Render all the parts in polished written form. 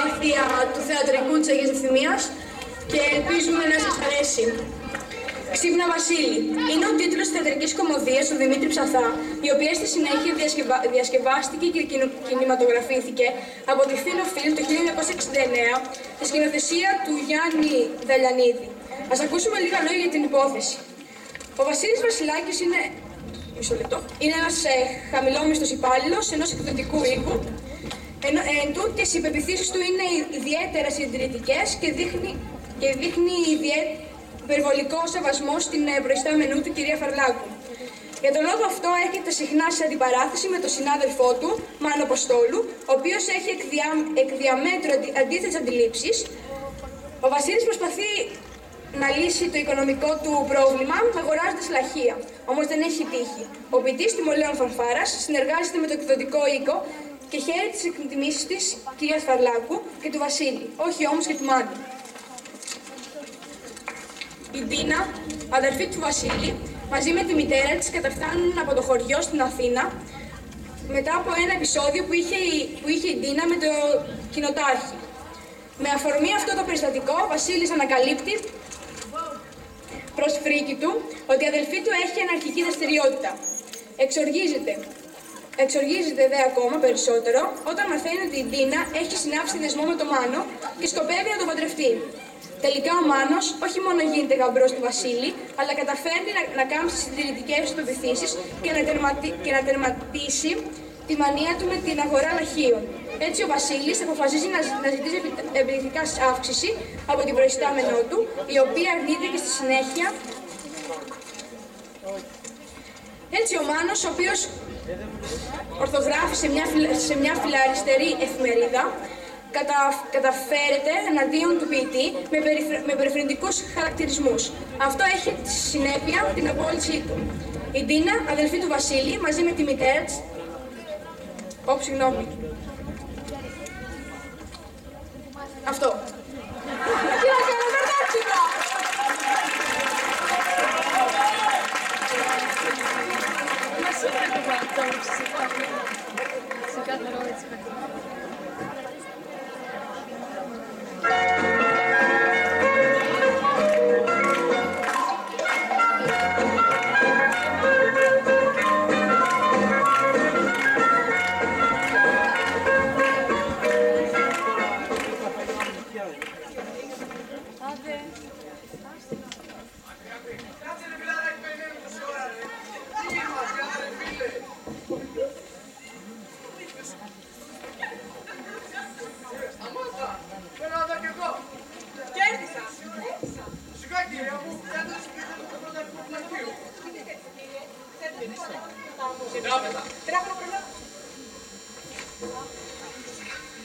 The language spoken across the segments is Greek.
προσπάθεια του θεατρικού της Αγίας Ευθυμίας και ελπίζουμε να σας αρέσει. Ξύπνα Βασίλη είναι ο τίτλος της θεατρικής κωμωδίας του Δημήτρη Ψαθά, η οποία στη συνέχεια διασκευάστηκε και κινηματογραφήθηκε από τη Φίλο Φιλμ το 1969 στη σκηνοθεσία του Γιάννη Δαλιανίδη. Ας ακούσουμε λίγα λόγια για την υπόθεση. Ο Βασίλης Βασιλάκης είναι ένας χαμηλόμισθος υπάλληλος ενός εκδοτικού οίκου. Εν τούτης, οι πεποιθήσεις του είναι ιδιαίτερα συντηρητικές και δείχνει υπερβολικό σεβασμό στην προϊστάμενού του, κυρία Φαρλάκου. Για τον λόγο αυτό έρχεται συχνά σε αντιπαράθεση με τον συνάδελφό του, Μάνο Αποστόλου, ο οποίος έχει εκ διαμέτρου αντίθετες αντιλήψεις. Ο Βασίλης προσπαθεί να λύσει το οικονομικό του πρόβλημα αγοράζοντας λαχεία. Όμως δεν έχει τύχει. Ο ποιητής Τιμολέων Φανφάρας συνεργάζεται με το εκδοτικό οίκο και χαίρει τις εκτιμήσεις της κυρίας Φαρλάκου και του Βασίλη, όχι όμως και του Μάνου. Η Ντίνα, αδερφή του Βασίλη, μαζί με τη μητέρα της καταφτάνουν από το χωριό στην Αθήνα μετά από ένα επεισόδιο που είχε η Ντίνα με το κοινοτάρχη. Με αφορμή αυτό το περιστατικό, ο Βασίλης ανακαλύπτει προς φρίκη του ότι η αδελφή του έχει αναρχική δραστηριότητα. Εξοργίζεται δε ακόμα περισσότερο όταν μαθαίνει ότι η Ντίνα έχει συνάψει δεσμό με τον Μάνο και σκοπεύει να τον παντρευτεί. Τελικά ο Μάνος όχι μόνο γίνεται γαμπρός του Βασίλη, αλλά καταφέρνει να κάμψει τις συντηρητικές του πεποιθήσεις και να τερματίσει τη μανία του με την αγορά λαχείων. Έτσι ο Βασίλης αποφασίζει να ζητήσει επιδεικτικά αύξηση από την προϊστάμενό του, η οποία αρνείται και στη συνέχεια. Έτσι ο Μάνος, ο οποίος ορθογράφει σε μια φιλαριστερή εφημερίδα, καταφέρεται εναντίον του ποιητή με περιφροντικούς χαρακτηρισμούς. Αυτό έχει τη συνέπεια την απόλυσή του. Η Ντίνα, αδελφή του Βασίλη, μαζί με τη μητέρα της. Συγγνώμη. Αυτό. Τι να κάνω, βερτάτσικο! Σε κάθε ρόλο της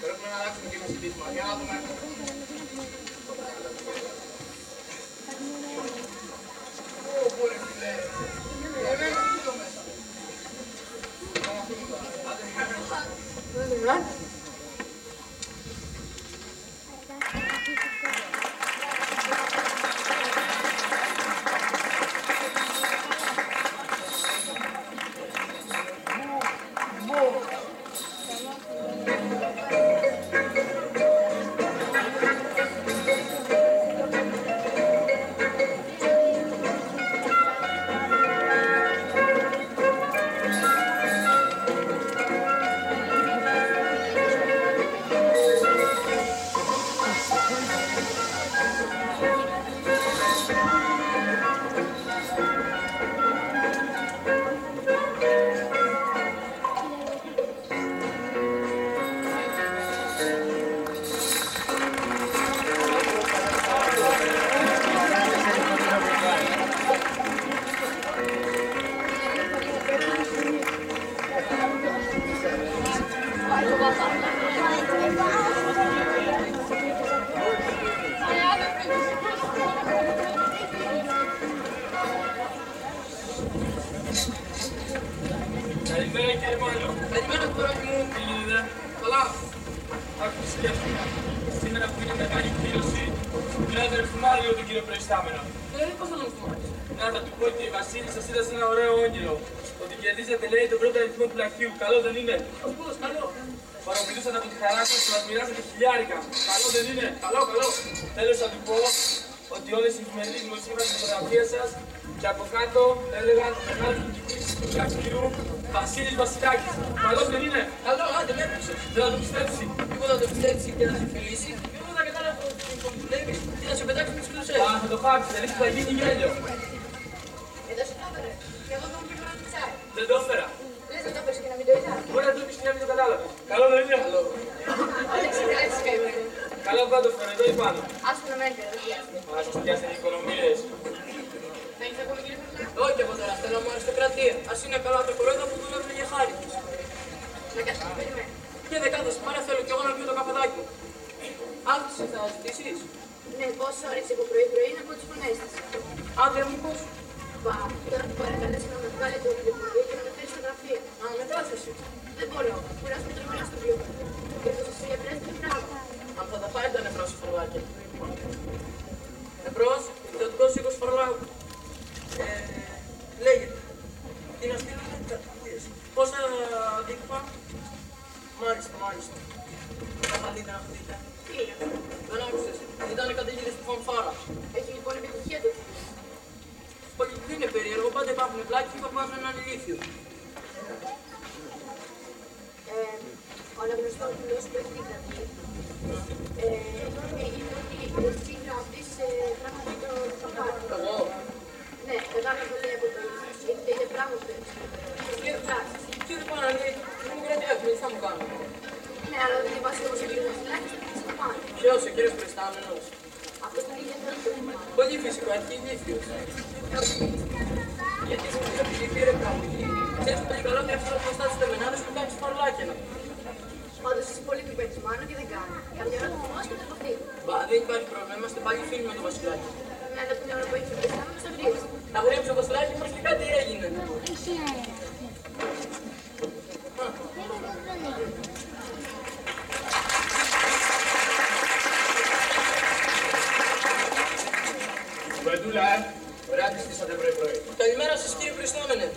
Πρέπει να αλλάξουμε και ένα συντήσμα. Για να δούμε. Μπορεί φίλε. Εμένα τι το μέσα. Καλημέρα κύριε Μάνο. Καλημέρα κοράκι μου. Τι γίνεται? Καλά. Άκου σκέφτηκα. Σήμερα που είναι μεγάλη εκδήλωση, μιλάτε να θυμάται τον κύριο προϊστάμενο. Πώς θα τον θυμάται? Να θα του πω ότι η Βασίλη σας είδα σε ένα ωραίο όγγελο. Ότι κερδίζετε λέει τον πρώτο αριθμό του λαχείου. Καλό δεν είναι? Πώς, καλό. παρομιλούσατε από τη χαρά σας και μας μοιράσατε χιλιάρικα. Καλό δεν είναι? Καλό, καλό. Τέλος θα του πω ότι όλες οι εφημερίδες δημοσίευσαν τη φωτογραφία σας και από κάτω έλεγαν μεγάλη κυκλίση του Κασκυρού Βασίλης Βασιλάκης. Καλός δεν είναι? Καλό, άντε, με έπαιξε. Δεν θα το πιστέψει. Εγώ θα το πιστέψει και θα σε φιλήσει. Και εγώ θα κατάλαβα ότι του λέει και θα σε πετάξει με τις κλωσές. Α, θα το χάξει, δεν θα γίνει γέλιο. Εδώ σου το έφερε. Και εγώ τον πήρα να τσάι. Δεν το έφερα. Λες να το έφερες και να μην το είδα. Μπορεί να το πεις και να μην το κατάλαβες. Καλό δεν είναι? Καλό. Άλεξε, κράτησε καημένο. Καλό που θα το φέρω, εδώ ή πάνω. Άσου να μένετε, δεν χρειάζεται. Να σας πιάσετε οι οικονομίες. Θα είσαι ακόμη κύριε Φερνά. Όχι εγώ τώρα, θέλω μόνο αριστοκρατία. Ας είναι καλά τα κορώδα που δουλεύουν για χάρη. Να κάτσε, περιμένει. Και δεκάδες μάρα θέλω κι εγώ να πιω το καφεδάκι μου. Αύξηση θα ζητήσεις. Ναι, πόσο όρεξη από πρωί-πρωί είναι από τις φωνές της. Άδεια μου πώς. Πα, τώρα που παρακαλέσει να με βγάλει το βιβλίο και να με φέρει στα γραφεία. Α, μετάθεση. Δεν μπορώ, κουράζομαι τρομερά στο βιβλίο. Και θα σας διαπρέσει την πράγμα. Αν θα τα πάρει τα νεφρά σου φορλάκια. Εμπρός, ιδιωτικός οίκος Φορλάου. Λέγεται. Τι να στείλω με κατηγορίες. Πόσα δίκπα. Μάλιστα, μάλιστα. Θα δείτε να δείτε. Τι είναι. Δεν άκουσες. Ήταν καταιγίδες του φανφάρα. Έχει λοιπόν επιτυχία το βιβλίο. Όχι, δεν είναι περίεργο. Πάντα υπάρχουν πλάκοι που βάζουν έναν ηλίθιο. Ο αναγνωστόπουλος που έχει την κρατή είπε ότι εσύ γράφεις πράγματι το παπάρι. Εγώ. Ναι, κατάλαβα το λέει από το ίσως. Είναι πράγμα που έτσι. Και φράσεις. Τι δεν πάω να λέει. Δεν μου κρατάει, τι θα μου κάνω. Ναι, αλλά δεν διαβάσει όμως ο κύριος Βασιλάκης το πεις το πάνω. Ποιος, ο κύριος Προϊστάμενος. Αυτό τον ίδιο θέλω το θυμάμαι. Πολύ φυσικό, αρχή ηλίθιος. Γιατί σε μια ψηφή ρε τραγουδί. Ξέρεις πολύ καλά ότι αυτός ο κοστάς της τεμενάδες που κάνεις παρολάκια. Πάντως είσαι πολύ κρυπέτης μάλλον και δεν κάνει. Καμιά ώρα το θυμάσαι και το αποθεί. Μπα, δεν υπάρχει πρόβλημα, είμαστε πάλι φίλοι με το Βασιλάκι. Ναι, αλλά την ώρα που έχει φροντιστάμενο στο γρήγορα. Να γράψει το Βασιλάκι μας και κάτι έγινε. Κουβεντούλα, ωραία τη στήσατε πρωί-πρωί. Καλημέρα σας κύριε Χριστόμενε.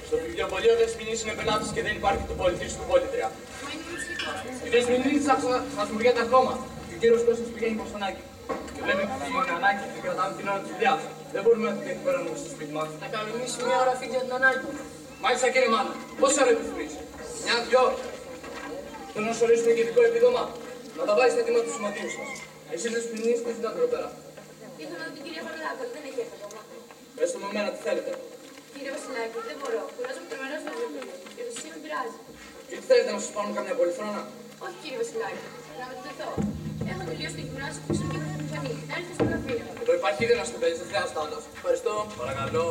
Στο βιβλιοπωλείο Δεσποινής είναι πελάτης και δεν υπάρχει το πολιτής του πολίτρια. Μα είναι μουσικός. Η Δεσποινή χασμουριέται ακόμα και ο κύριος Κώστας πηγαίνει προς τον Άκη. Και βλέπει την Ανάκη και κρατάμε την ώρα της δουλειάς. Δεν μπορούμε να την εκπεραίνουμε στο σπίτι μας. Να κανονίσει μια ώρα φύγει για την ανάγκη. Μάλιστα κύριε Μάνα, πόσα ώρα επιθυμείς? Μια, δυο. Θέλω να σου ορίσουμε και ειδικό επίδομα. Να τα βάλεις στα αιτήματα του σωματείου σας. Εσείς Δεσποινής τι ζητάτε εδώ πέρα? Ήθελα να δω την κυρία Παρλάκα, δεν έχει έρθει ακόμα. Πες το με μένα τι θέλετε. Κύριε Βασιλάκη, δεν μπορώ. Κουράζομαι τρομερά στο βιβλίο. Και το σύμφωνο πειράζει. Και τι θέλετε να σας πάρουν καμιά πολυθρόνα? Όχι κύριε Βασιλάκη, να μετατεθώ. Έχω τελειώσει το γυμνάσιο και ξέρω και έχω μηχανή. Να έρθει στο γραφείο. Εδώ υπάρχει ήδη ένας κουμπέλης, δεν χρειάζεται άλλος. Ευχαριστώ. Παρακαλώ.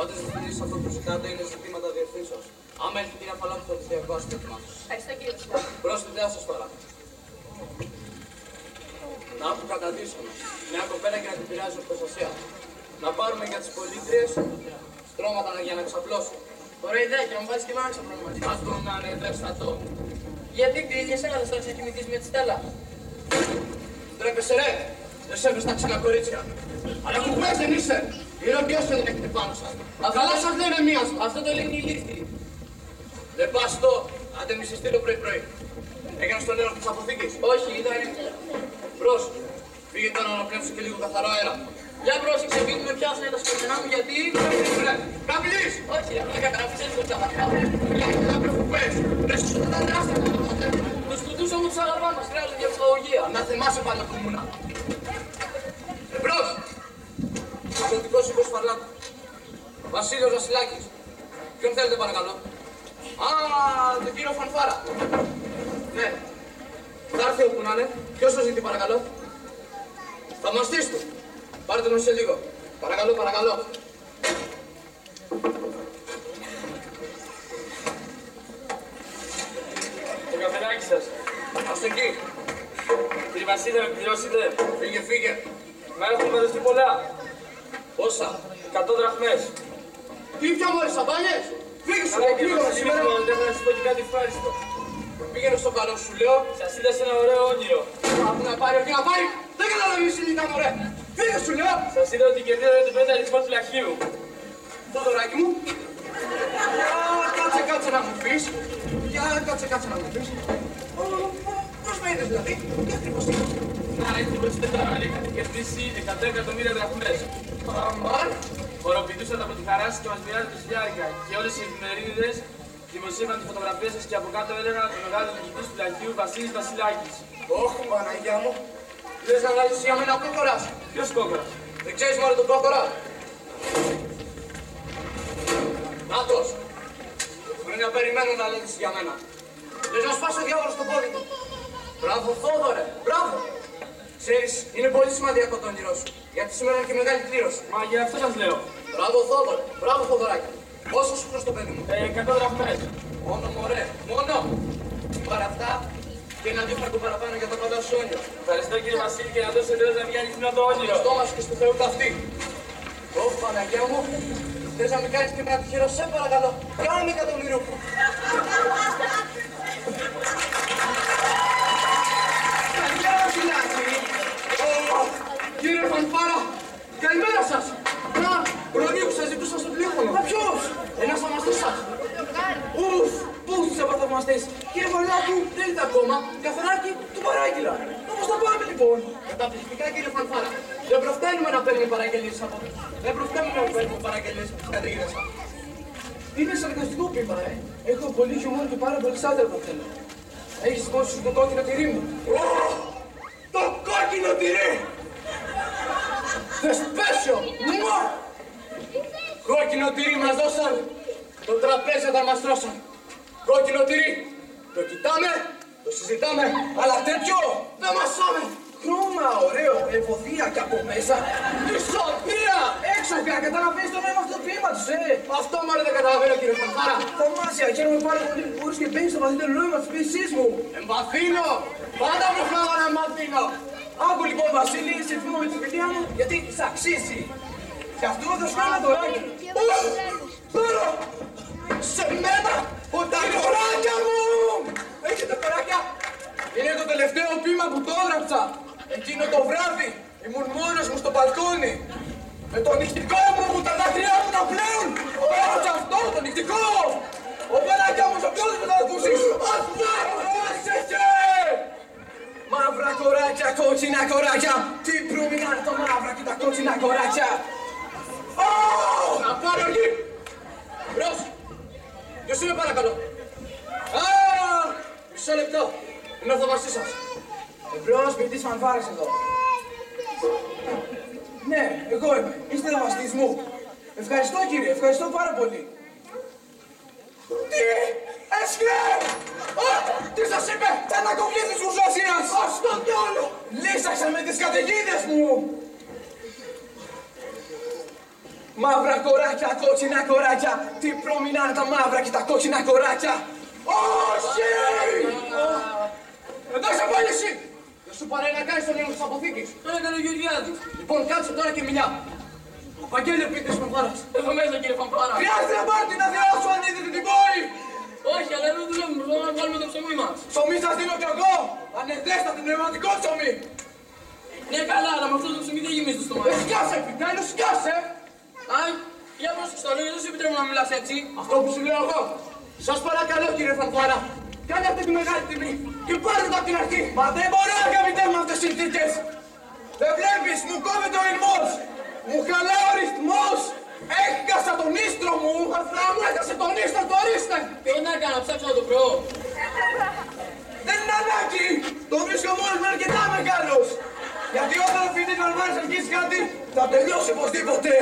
Όντως Δεσποινής αυτό που ζητάτε είναι ζητήματα διευθύνσεως. Άμα έρθει την αφαλά θα τις διαβάσω το έτοιμά σας. Ευχαριστώ κύριε Βασιλάκη. Προς τη δουλειά σας τώρα. Να που καταδύσουμε. Μια κοπέλα και να την πειράζει προστασία. Να πάρουμε για τις πολίτριες στρώματα για να ξαπλώσουν. Ωραία ιδέα και να μου βάλεις και εμένα ξαπλώμα. Ας το να είναι ευαίσθητο. Γιατί κτηρίζει εσένα δεν θα ξεκινηθείς με τη Στέλλα. Τρέπεσαι ρε. Δεν σέβεσαι τα ξένα κορίτσια. Αλλά κουμπές δεν είσαι. Ηρωδιός δεν έχετε πάνω σας. Καλά σας λένε μίας. Αυτό το λένε οι λίχτοι. Δεν πας το. Άντε μη σε στείλω πρωί-πρωί. Έκανες τον έρωτα της αποθήκης. Όχι, είδα ρίχνω. Μπρος. Φύγε τώρα να πνεύσω και λίγο καθαρό αέρα. Για πρόσεξε, μην με πιάσουνε τα σκοτεινά μου γιατί... Καπηλής! Όχι, ρε, πλάκα καραφισές το τσαβαριά. Να προχωπές! Ρε σου τα δράστα τα τότε! Τους κουτούς όμως τους αγαρβάν μας, χρειάζονται για ψυχολογία. Να θεμάσαι πάντα που ήμουνα. Εμπρός! Αγροτικός οίκος Φαρλάκου. Βασίλειος Βασιλάκης. Ποιον θέλετε παρακαλώ? Α, τον κύριο Φανφάρα. Ναι. Θα έρθει όπου να είναι. Ποιος το ζητεί παρακαλώ? Θα μαστείς του. Πάρτε τον σε λίγο. Παρακαλώ, παρακαλώ. Το καφεδάκι σας. Ας το εκεί. Κύριε Βασίλη, να με πληρώσετε. Φύγε, φύγε. Μα έχουν μαζευτεί πολλά. Πόσα? 100 δραχμές. Τι πια μόλις σαμπάνιες. Φύγε σου, γρήγορα σήμερα. Δεν θα σας πω και κάτι ευχάριστο. Πήγαινε στο καλό σου, λέω. Σας είδα σε ένα ωραίο όνειρο. Αφού να πάρει, όχι να πάρει. Δεν καταλαβαίνεις συνήθω, μωρέ. Φύγε σου, λέω. Σας είδα ότι κερδίζατε το 5 αριθμό του λαχείου. Το δωράκι μου. κάτσε να μου πεις. Για κάτσε να μου πεις. Πώς με είδες δηλαδή, τι ακριβώς είπες. Να, έχει 24 ώρα, είχατε κερδίσει 100 εκατομμύρια δραχμές. Αμάν. Χοροπηδούσατε από τη χαρά σας και μας μοιράζετε χιλιάρικα. Και όλες οι εφημερίδες δημοσίευαν τη φωτογραφία σας και από κάτω έλεγαν το μεγάλο διοικητής του Λαχείου Βασίλης Βασιλάκης. Ωχ, Παναγιά μου. Λες να αλλάζεις για μένα κόκορας. Ποιος κόκορας? Δεν ξέρεις μόνο τον κόκορα. Νάτος. Χρόνια περιμένω να λες για μένα. Λες να σπάσει ο διάβολος στο πόδι του. Μπράβο Θόδωρε, μπράβο. Ξέρεις, είναι πολύ σημαντικό το όνειρό σου. Γιατί σήμερα είναι και μεγάλη κλήρωση. Μα για αυτό σας λέω. Μπράβο Θόδωρε, μπράβο Θοδωράκη. Πόσο σου χρωστώ παιδί μου. 100 δραχμές. Μόνο μωρέ, μόνο. Πάρε αυτά και ένα αντίφαρκο παραπάνω για το κοντά σου όνειρο. Ευχαριστώ κύριε Βασίλη και να δώσετε Θεός να βγει αληθινό το όνειρο. Στο μας και στο Θεού καυτή. Ω Παναγιά μου, θες να μην κάνεις και ένα τυχερό, σε παρακαλώ. Κάνε εκατομμύριο μου. Καλημέρα Βασιλάκη. Κύριε Φανφάρα, καλημέρα σας. Να, προνείου σας ζητούσα στο τηλέφωνο. Μα ποιος? Ένας θαυμαστής σας. Ουφ, πού τους απαθαυμαστές. Κύριε Βαρνάκου, δεν είναι ακόμα. Καθαράκι, του παράγγειλα. Όπως θα πάμε λοιπόν. Καταπληκτικά κύριε Φανφάρα. Δεν προφταίνουμε να παίρνουμε παραγγελίες από εδώ. Δεν προφταίνουμε να παίρνουμε παραγγελίες από τις κατρίγινες σας. Είναι σαρκαστικό πίπα, Έχω πολύ χιούμορ και πάρα πολύ σάτερα θέλω. Έχεις δώσει το κόκκινο τυρί μου. Το κόκκινο τυρί! The special! Μουα! Κόκκινο τυρί μας δώσαν. Το τραπέζι όταν μας τρώσαν. Κόκκινο τυρί. Το κοιτάμε, το συζητάμε, αλλά τέτοιο δεν μασάμε. Χρώμα, ωραίο, ευωδία και από μέσα. Ισοπία! Έξω πια, καταλαβαίνεις το νόημα αυτού του ποίηματος, Αυτό μάλλον δεν καταλαβαίνω, κύριε Φανφάρα. Θαυμάσια, χαίρομαι πάρα πολύ που μπορείς και μπαίνεις στο βαθύτερο νόημα της ποιησής μου. Εμπαθύνω! Πάντα προφάγω να μαθαίνω. Άκου λοιπόν, Βασίλη, σε θυμώ με τη φιλία μου, γιατί σ' αξίζει. Γι' αυτό θα σου κάνω ένα δωράκι. Τώρα! Σε μένα! Τα κοράκια μου! Έχετε κοράκια! Είναι το τελευταίο ποίημα που το έγραψα. Εκείνο το βράδυ ήμουν μόνος μου στο μπαλκόνι. Με το νυχτικό μου που τα δάκρυά μου να πλέουν. Έγραψα αυτό το νυχτικό. Ο Παναγιά μου, σε ποιος δεν θα ακούσεις. Πρόσεχε! Μαύρα κοράκια, κότσινα κοράκια. Τι προμηνάνε το μαύρα και τα κότσινα κοράκια. Να πάρω εκεί. Μπρος. Ποιος είναι παρακαλώ. Μισό λεπτό. Είναι ο θαυμαστής σας. Εμπρός ποιητής Φανφάρας εδώ. Ναι, εγώ είμαι. Είστε θαυμαστής μου. Ευχαριστώ κύριε, ευχαριστώ πάρα πολύ. Τι! Έσκε! Τι σας είπε! Τα ανακοκλή της ουσιασίας! Ας το διόλο! Λύσαξα με τις καταιγίδες μου! Μαύρα κοράκια, κότσινα κοράκια. Τι προμηνάνε τα μαύρα και τα κότσινα κοράκια. Όχι! Εδώ είσαι πάλι εσύ! Δεν σου παρέ να κάνεις τον έλεγχο της αποθήκης. Το έκανε ο Γεωργιάδης. Λοιπόν, κάτσε τώρα και μιλιά. Ο Παγγέλιο ποιητής Φανφάρας. Εδώ μέσα κύριε Φανφάρα. Χρειάζεται να πάρει την αδειά σου αν είδετε την πόλη. Όχι, αλλά δεν δουλεύουμε. Μπορούμε να βγάλουμε το ψωμί μας. Ψωμί σας δίνω κι εγώ. Ανεδέστατο πνευματικό ψωμί. Ναι, καλά, αλλά με αυτό το ψωμί δεν γεμίζει το στομάχι. Σκάσε, επιτέλους, σκάσε. Άι, για πρόσεξε το λόγο, δεν σου επιτρέπω να μιλάς έτσι. Αυτό που σου λέω εγώ. Σας παρακαλώ κύριε Φανφάρα. Κάνε αυτή τη μεγάλη τιμή και πάρε το από την αρχή. Μα δεν μπορώ αγαπητέ με αυτές τις συνθήκες. Δεν βλέπεις, μου κόβεται ο ηρμός. Μου χαλάει ο ρυθμός. Έχασα τον ίστρο μου. Αθρά μου έχασε τον ίστρο, το ορίστε. Τι να κάνω, ψάξω να το βρω. Δεν είναι ανάγκη. Το βρίσκω μόνος με αρκετά μεγάλος. Γιατί όταν ο φοιτητής Φανφάρας αρχίσει κάτι, θα τελειώσει οπωσδήποτε.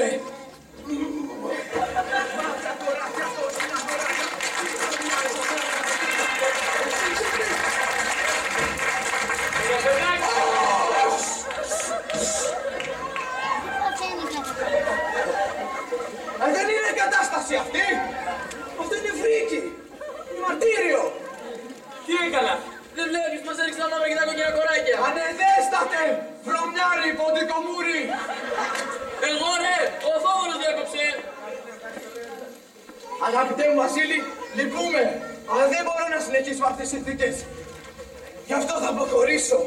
Δεν είναι η κατάσταση αυτή! Αυτό είναι φρίκι! Είναι μαρτύριο! Τι έκανα, δεν βλέπεις, μας έριξε τα μαύρα και τα κόκκινα κοράκια. Ανεδέστατε! Βρωμιάρι, ποντικομούρι! Εγώ ρε, ο Θόδωρος διέκοψε. Αγαπητέ μου Βασίλη, λυπούμε, αλλά δεν μπορώ να συνεχίσω αυτές τις συνθήκες. Γι' αυτό θα αποχωρήσω.